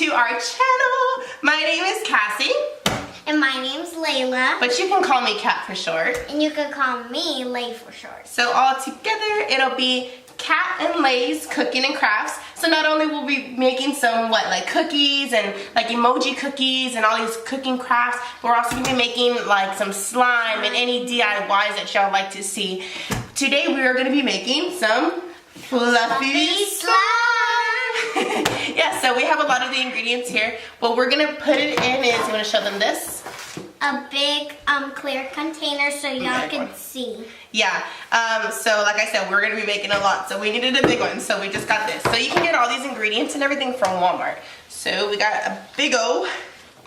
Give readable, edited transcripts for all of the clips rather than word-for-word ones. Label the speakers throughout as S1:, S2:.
S1: to our channel. My name is Cassie.
S2: And my name's Layla.
S1: But you can call me Kat for short.
S2: And you can call me Lay for short.
S1: So all together, it'll be Kat and Lay's Cooking and Crafts. So not only will we be making some, like cookies and like emoji cookies and all these cooking crafts, but we're also going to be making like some slime and any DIYs that y'all like to see. Today we are going to be making some fluffy slime. Yeah, so we have a lot of the ingredients here. What we're going to put it in is, you want to show them this?
S2: A big clear container so y'all can see.
S1: Yeah, so like I said, we're going to be making a lot, so we needed a big one, so we just got this. So you can get all these ingredients and everything from Walmart. So we got a big O.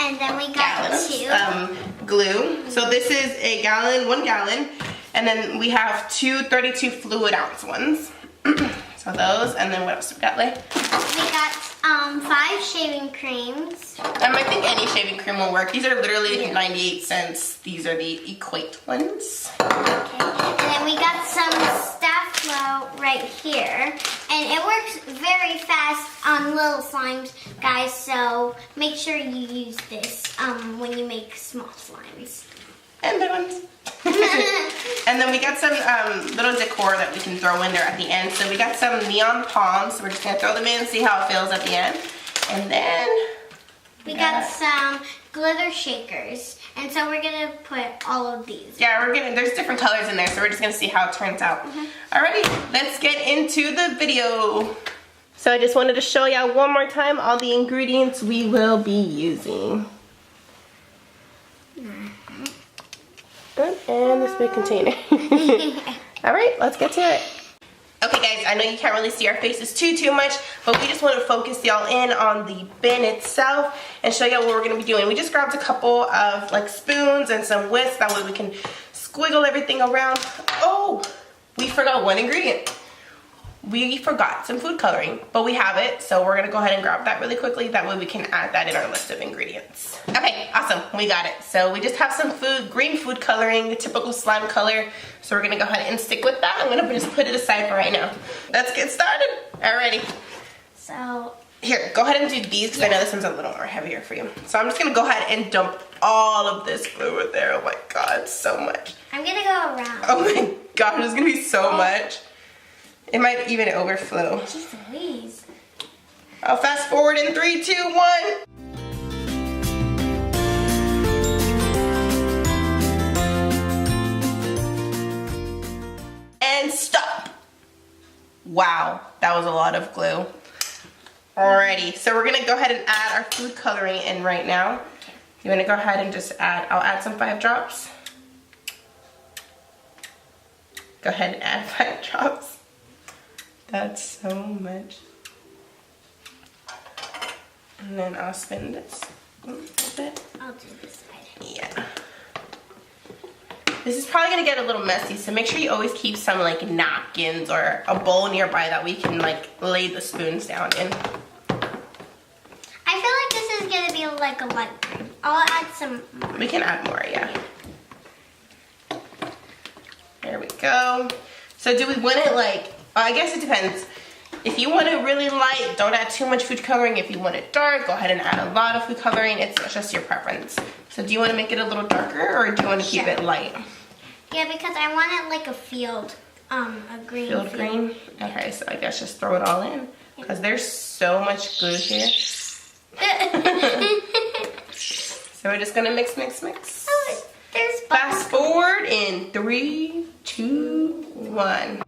S2: And then we got two.
S1: Glue. So this is a gallon, 1 gallon, and then we have two 32 fluid ounce ones. So those, and then what else we got, Lay?
S2: We got 5 shaving creams.
S1: I think any shaving cream will work. These are literally 98 cents. These are the Equate ones.
S2: Okay. And then we got some Staff Flow right here. And it works very fast on little slimes, guys, so make sure you use this when you make small slimes.
S1: And big ones. And then we got some little decor that we can throw in there at the end. So we got some neon palms. So we're just going to throw them in and see how it feels at the end. And then
S2: we got some glitter shakers. And so we're going to put all of these.
S1: Yeah, there's different colors in there, so we're just going to see how it turns out. Alrighty, let's get into the video. So I just wanted to show y'all one more time all the ingredients we will be using. And this big container. Alright, let's get to it. Okay guys, I know you can't really see our faces too much, but we just want to focus y'all in on the bin itself and show y'all what we're going to be doing. We just grabbed a couple of like spoons and some whisks, that way we can squiggle everything around. Oh, we forgot one ingredient. We forgot some food coloring, but we have it, so we're gonna go ahead and grab that really quickly. That way we can add that in our list of ingredients. Okay, awesome, we got it. So we just have some green food coloring, the typical slime color. So we're gonna go ahead and stick with that. I'm gonna just put it aside for right now. Let's get started. Alrighty.
S2: So
S1: here, go ahead and do these because I know this one's a little more heavier for you. So I'm just gonna go ahead and dump all of this fluid there. Oh my God, so much.
S2: I'm gonna go around.
S1: Oh my God, there's gonna be so much. It might even overflow.
S2: Jeez Louise.
S1: I'll fast forward in 3, 2, 1. And stop. Wow, that was a lot of glue. Alrighty, so we're gonna go ahead and add our food coloring in right now. You wanna go ahead and just add, I'll add some 5 drops. Go ahead and add 5 drops. That's so much. And then I'll spin this a little bit.
S2: I'll do this side.
S1: Yeah. This is probably gonna get a little messy, so make sure you always keep some like napkins or a bowl nearby that we can like lay the spoons down in.
S2: I feel like this is gonna be like a light green. I'll add some more.
S1: We can add more, yeah. There we go. So do we want it like, I guess it depends. If you want it really light, don't add too much food coloring. If you want it dark, go ahead and add a lot of food coloring. It's just your preference. So do you want to make it a little darker or do you want to keep it light?
S2: Yeah, because I want it like a a green field.
S1: Green? Okay, so I guess just throw it all in. Because there's so much glue here. So we're just going to mix.
S2: Oh, there's
S1: fast forward in 3, 2, 1.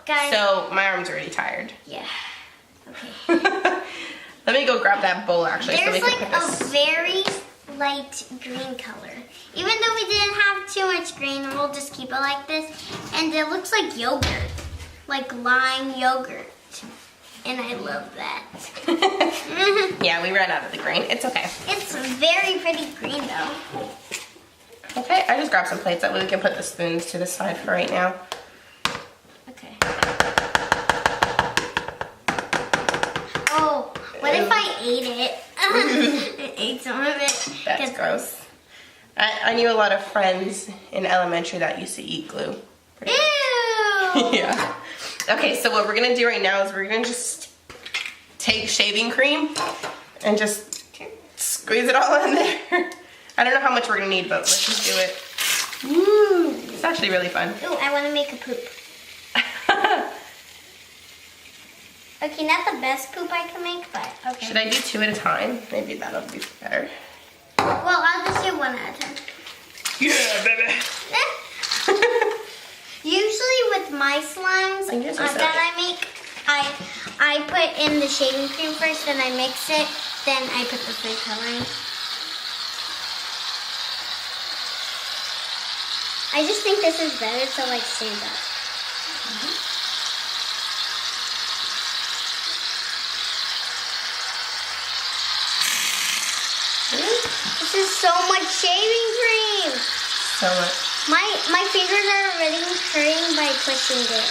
S2: Guys.
S1: So my arm's already tired.
S2: Yeah. Okay.
S1: Let me go grab that bowl actually.
S2: There's
S1: so we
S2: like
S1: can put this.
S2: a very light green color. Even though we didn't have too much green, we'll just keep it like this. And it looks like yogurt. Like lime yogurt. And I love that.
S1: Yeah, we ran out of the green. It's okay.
S2: It's very pretty green though.
S1: Okay, I just grabbed some plates that way we can put the spoons to the side for right now.
S2: Okay. ate it. I ate some of it.
S1: That's gross. I knew a lot of friends in elementary that used to eat glue.
S2: Ew!
S1: Yeah. Okay, so what we're gonna do right now is we're gonna just take shaving cream and just squeeze it all in there. I don't know how much we're gonna need, but let's just do it. Woo! It's actually really fun.
S2: Ooh, I want to make a poop. Okay, not the best poop I can make, but okay.
S1: Should I do 2 at a time? Maybe that'll be better.
S2: Well, I'll just do 1 at a time.
S1: Yeah, baby.
S2: Usually with my slimes that I make, I put in the shaving cream first, then I mix it, then I put the food coloring. I just think this is better to like stand up. This is so much shaving cream.
S1: So much.
S2: My fingers are already hurting by pushing it.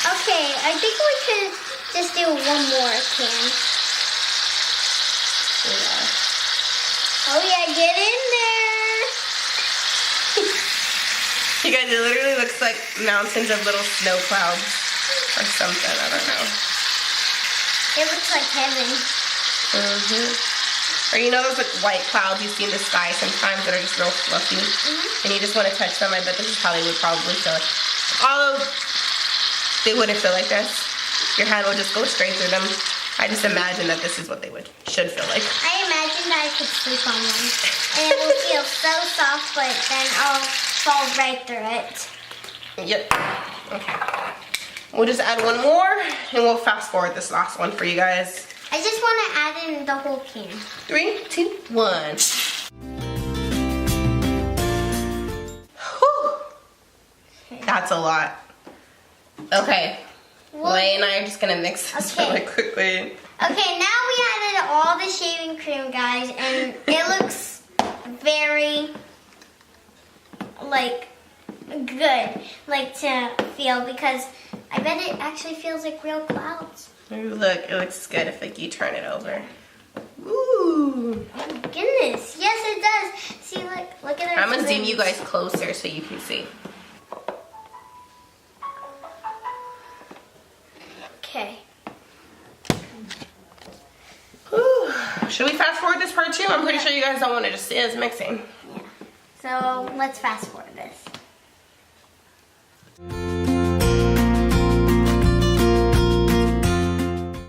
S2: Okay, I think we could just do 1 more can.
S1: Yeah.
S2: Oh yeah, get in there.
S1: You guys, it literally looks like mountains of little snow clouds or something. I don't know.
S2: It looks like heaven.
S1: Or you know those like white clouds you see in the sky sometimes that are just real fluffy, and you just want to touch them. I bet this is how they would probably feel. Although they wouldn't feel like this. Your hand will just go straight through them. I just imagine that this is what they should feel like.
S2: I imagine that I could sleep on one, and it will feel so soft, but then I'll fall right through it.
S1: Yep. Okay. We'll just add 1 more, and we'll fast forward this last one for you guys.
S2: I just want to add in the whole can.
S1: 3, 2, 1. Whew. That's a lot. Okay. Lay and I are just gonna mix this really quickly.
S2: Okay, now we added all the shaving cream, guys, and it looks very like good, like to feel, because I bet it actually feels like real clouds.
S1: Ooh, look, it looks good if like you turn it over. Ooh.
S2: Oh my goodness, yes it does. See, look at it.
S1: I'm gonna zoom you guys closer so you can see.
S2: Okay.
S1: Whew. Should we fast forward this part too? I'm pretty sure you guys don't want to just see us mixing.
S2: Yeah. So let's fast forward this.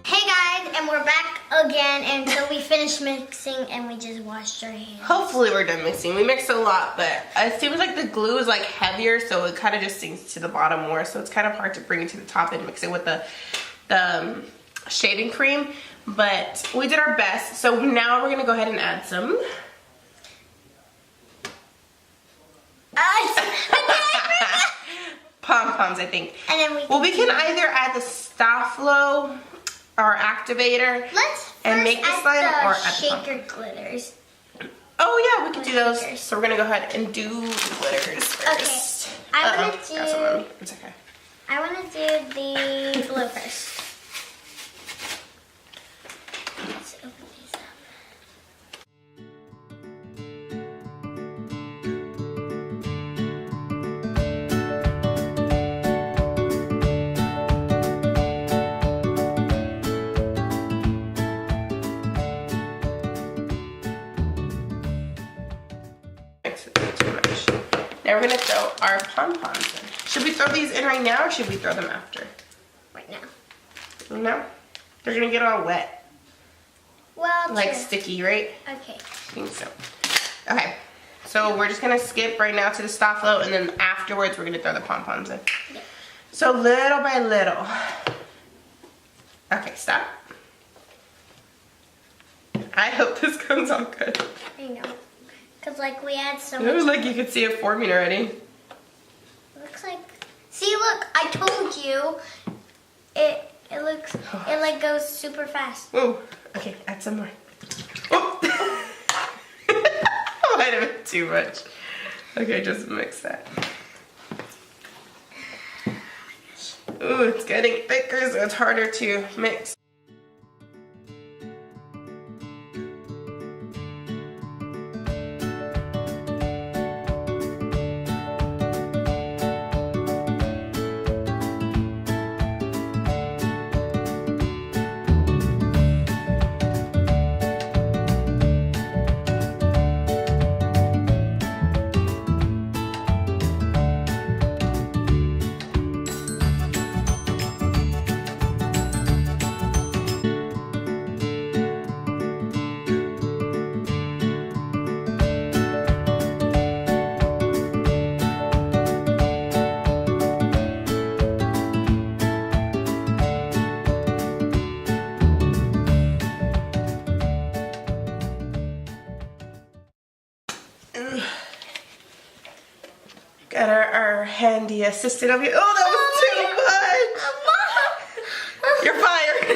S2: Hey guys, and we're back again, and so we finished mixing and we just washed our hands.
S1: Hopefully we're done mixing. We mixed a lot, but it seems like the glue is like heavier, so it kind of just sinks to the bottom more. So it's kind of hard to bring it to the top and mix it with the shaving cream. But we did our best. So now we're gonna go ahead and add some. Pom-poms, I think.
S2: And then
S1: we can either add the Staflo or activator and make the slime, or add the
S2: shaker glitters.
S1: Oh yeah, we could do those. So we're gonna go ahead and do the glitters first.
S2: Okay, I want to do.
S1: Got some on me. It's okay.
S2: I want to do the glue first. Let's open these up.
S1: Too much. Now we're gonna throw our pom-poms in. Should we throw these in right now or should we throw them after?
S2: Right now.
S1: No? They're gonna get all wet.
S2: Well,
S1: Like
S2: true.
S1: sticky, right?
S2: Okay.
S1: I think so. Okay. So we're just gonna skip right now to the Staflo, and then afterwards we're gonna throw the pom-poms in.
S2: Yeah.
S1: So little by little. Okay, stop. I hope this comes out good.
S2: I know. Because, like, we add so
S1: It
S2: much.
S1: looks like you could see it forming already.
S2: Looks like. See, look, I told you. It looks. It, like, goes super fast.
S1: Whoa. Okay, add some more. Oh. Might have been too much. Okay, just mix that. Ooh, it's getting thicker, so it's harder to mix. Got our handy assistant over here. Oh, that was too much! You're fired!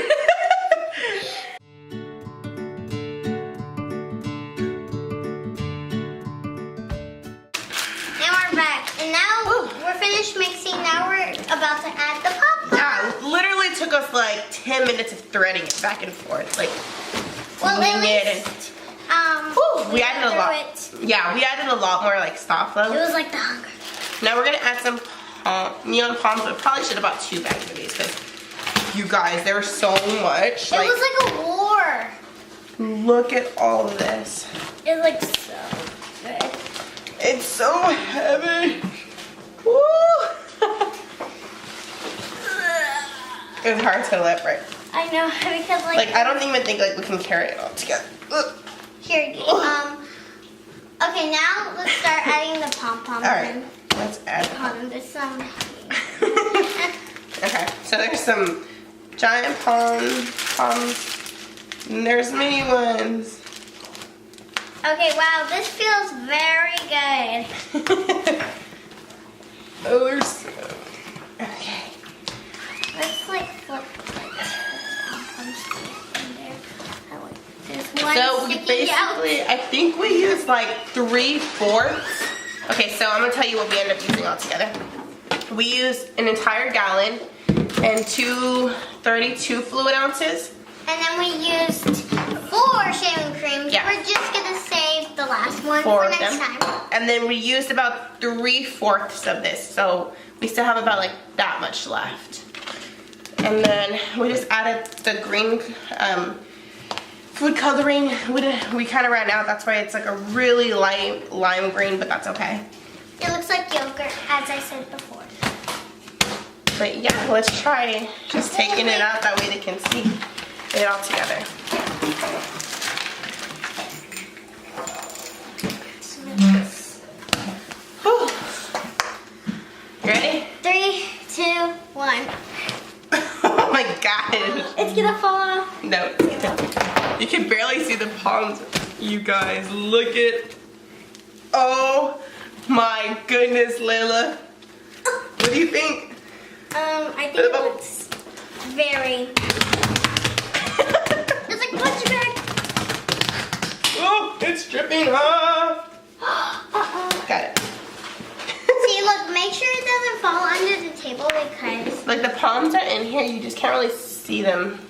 S2: Now we're back. And now we're finished mixing. Now we're about to add the popcorn.
S1: Yeah, it literally took us like 10 minutes of threading it back and forth. Like,
S2: Well, at
S1: it
S2: least,
S1: we added a lot. Yeah, we added a lot more like stop flow.
S2: It was like the hunger.
S1: Now we're gonna add some neon palms, but probably should have bought 2 bags of these because you guys, there was so much.
S2: It was like a war.
S1: Look at all of this.
S2: It looks so good.
S1: It's so heavy. Woo! It's hard to lift, right?
S2: I know, because
S1: Like I don't even think like we can carry it all together. Ugh.
S2: Here, okay, now let's start adding the pom-poms.
S1: All right, let's add.
S2: Hold on, there's some.
S1: Okay, so there's some giant palms, and there's mini ones.
S2: Okay, wow, this feels very good.
S1: Oh, there's. Okay.
S2: Let's like flip like the pom-poms in there. There's one
S1: So we
S2: sticking out.
S1: basically, I think we used like 3/4. Okay, so I'm gonna tell you what we end up using all together. We used an entire gallon and 2 32 fluid ounces.
S2: And then we used 4 shaving creams.
S1: Yeah.
S2: We're just gonna save the last one
S1: 4
S2: for
S1: of
S2: next
S1: them.
S2: time.
S1: And then we used about 3/4 of this. So we still have about like that much left. And then we just added the green food coloring. We kind of ran out. That's why it's like a really light lime green, but that's okay.
S2: It looks like yogurt, as I said before.
S1: But yeah, let's try just taking it out. That way they can see it all together. Whew. You ready?
S2: 3, 2, 1.
S1: Oh my gosh.
S2: It's gonna fall off.
S1: No. You can barely see the palms. You guys, look at. Oh my goodness, Layla. What do you think?
S2: I think it looks very. It's like punch bag.
S1: Oh, it's dripping off. Got it.
S2: See, look, make sure it doesn't fall under the table because.
S1: Like the palms are in here, you just can't really see them.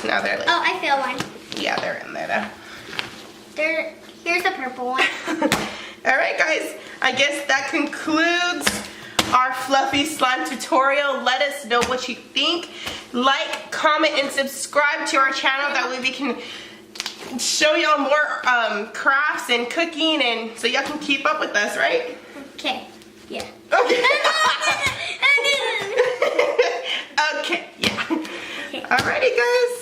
S1: Now they're like.
S2: Oh, I feel one.
S1: Yeah, they're in there though.
S2: Here's the purple one.
S1: Alright guys, I guess that concludes our fluffy slime tutorial. Let us know what you think. Like, comment, and subscribe to our channel. That way we can show y'all more crafts and cooking, and so y'all can keep up with us, right?
S2: Okay. Yeah.
S1: Okay. Okay, yeah. Alrighty guys.